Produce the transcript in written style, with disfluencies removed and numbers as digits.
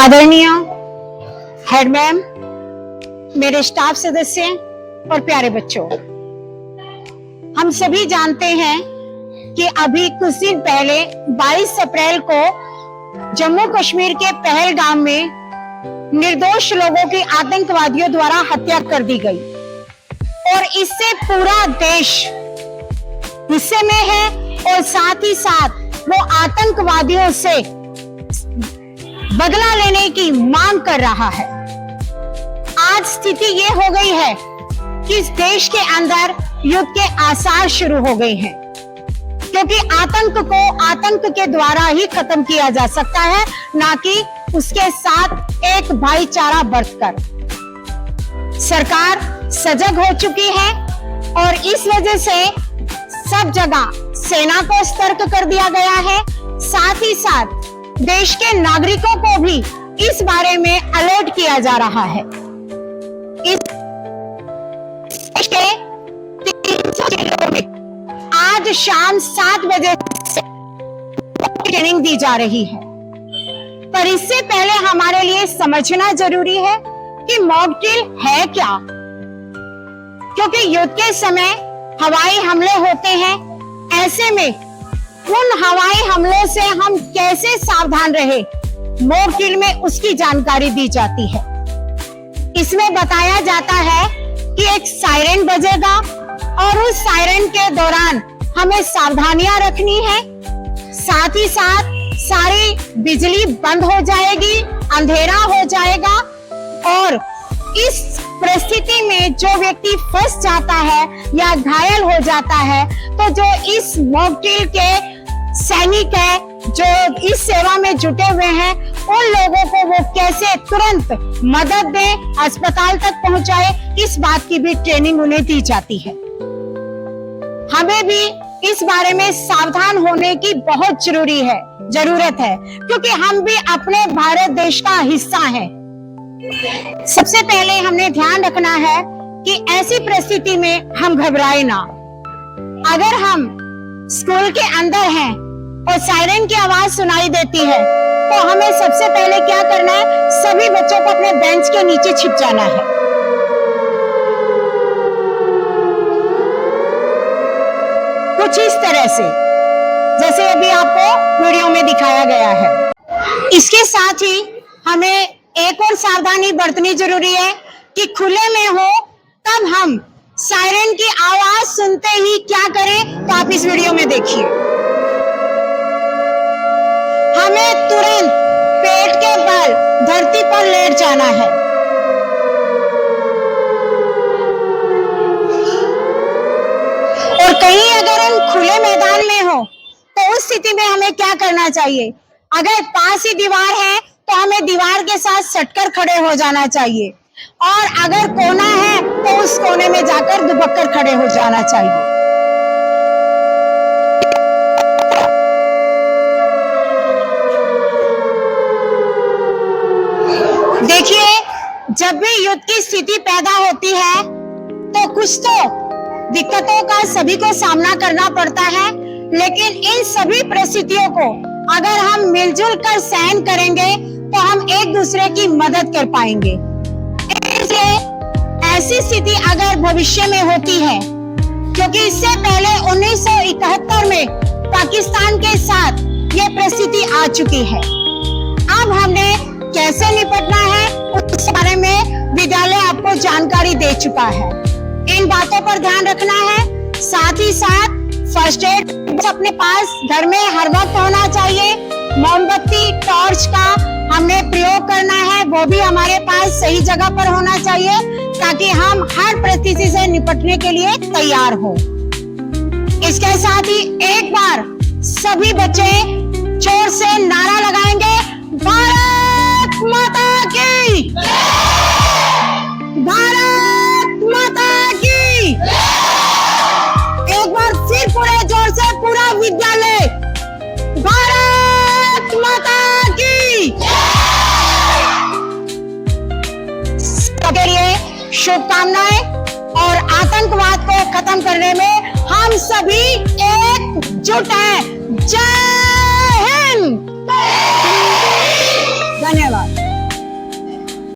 आदरणीय head ma'am, मेरे staff सदस्य और प्यारे बच्चों, हम सभी जानते हैं कि अभी कुछ दिन पहले 22 अप्रैल को जम्मू कश्मीर के पहलगाम में निर्दोष लोगों की आतंकवादियों द्वारा हत्या कर दी गई और इससे पूरा देश गुस्से में है और साथ ही साथ वो आतंकवादियों से बदला लेने की मांग कर रहा है। आज स्थिति ये हो गई है कि इस देश के अंदर युद्ध के आसार शुरू हो गए हैं, क्योंकि आतंक को आतंक के द्वारा ही खत्म किया जा सकता है, ना कि उसके साथ एक भाईचारा बरतकर। सरकार सजग हो चुकी है और इस वजह से सब जगह सेना को सतर्क कर दिया गया है। साथ ही साथ देश के नागरिकों को भी इस बारे में अलर्ट किया जा रहा है। इस देश के 300 जिलों में आज शाम 7 बजे से ट्रेनिंग दी जा रही है, पर इससे पहले हमारे लिए समझना जरूरी है कि मॉक ड्रिल है क्या, क्योंकि युद्ध के समय हवाई हमले होते हैं। ऐसे में उन हवाई हमलों से हम कैसे सावधान रहे, मॉक ड्रिल में उसकी जानकारी दी जाती है। इसमें बताया जाता है कि एक सायरन बजेगा और उस सायरन के दौरान हमें सावधानियां रखनी है। साथ ही साथ सारी बिजली बंद हो जाएगी, अंधेरा हो जाएगा और इस परिस्थिति में जो व्यक्ति फंस जाता है या घायल हो जाता है, तो जो इस मॉक ड्रिल के सैनिक है, जो इस सेवा में जुटे हुए हैं, उन लोगों को वो कैसे तुरंत मदद दें, अस्पताल तक पहुंचाए, इस बात की भी ट्रेनिंग उन्हें दी जाती है। हमें भी इस बारे में सावधान होने की बहुत जरूरत है, क्योंकि हम भी अपने भारत देश का हिस्सा हैं। सबसे पहले हमने ध्यान रखना है कि ऐसी परिस्थिति में हम घबराए ना। अगर हम स्कूल के अंदर हैं और सायरन की आवाज सुनाई देती है, तो हमें सबसे पहले क्या करना है, सभी बच्चों को अपने बेंच के नीचे छिप जाना है। कुछ इस तरह से, जैसे अभी आपको वीडियो में दिखाया गया है। इसके साथ ही हमें एक और सावधानी बरतनी जरूरी है कि खुले में हो तब हम सायरन की आवाज सुनते ही क्या करें, तो आप इस वीडियो में देखिए। हमें तुरंत पेट के बल धरती पर लेट जाना है। और कहीं अगर हम खुले मैदान में हो तो उस स्थिति में हमें क्या करना चाहिए, अगर पास ही दीवार है तो हमें दीवार के साथ सटकर खड़े हो जाना चाहिए, और अगर कोना है तो उस कोने में जाकर दुबक कर खड़े हो जाना चाहिए। देखिए, जब भी युद्ध की स्थिति पैदा होती है तो कुछ तो दिक्कतों का सभी को सामना करना पड़ता है, लेकिन इन सभी परिस्थितियों को अगर हम मिलजुल कर सहन करेंगे तो हम एक दूसरे की मदद कर पाएंगे। इसलिए ऐसी स्थिति अगर भविष्य में होती है, क्योंकि इससे पहले 1971 में पाकिस्तान के साथ ये परिस्थिति आ चुकी है। अब हमने कैसे निपटना है उस बारे में विद्यालय आपको जानकारी दे चुका है। इन बातों पर ध्यान रखना है। साथ ही साथ फर्स्ट एड अपने पास घर में हर वक्त होना चाहिए। मोमबत्ती, टॉर्च का हमने प्रयोग करना है, वो भी हमारे पास सही जगह पर होना चाहिए, ताकि हम हर परिस्थिति से निपटने के लिए तैयार हो। इसके साथ ही एक बार सभी बच्चे जोर से नारा लगाएंगे, भारत माता की, भारत माता की। एक बार फिर पूरे जोर से पूरा विद्यालय, भारत माता की। सबके लिए शुभकामनाएं, और आतंकवाद को खत्म करने में हम सभी एकजुट हैं। जय हिंद। धन्यवाद।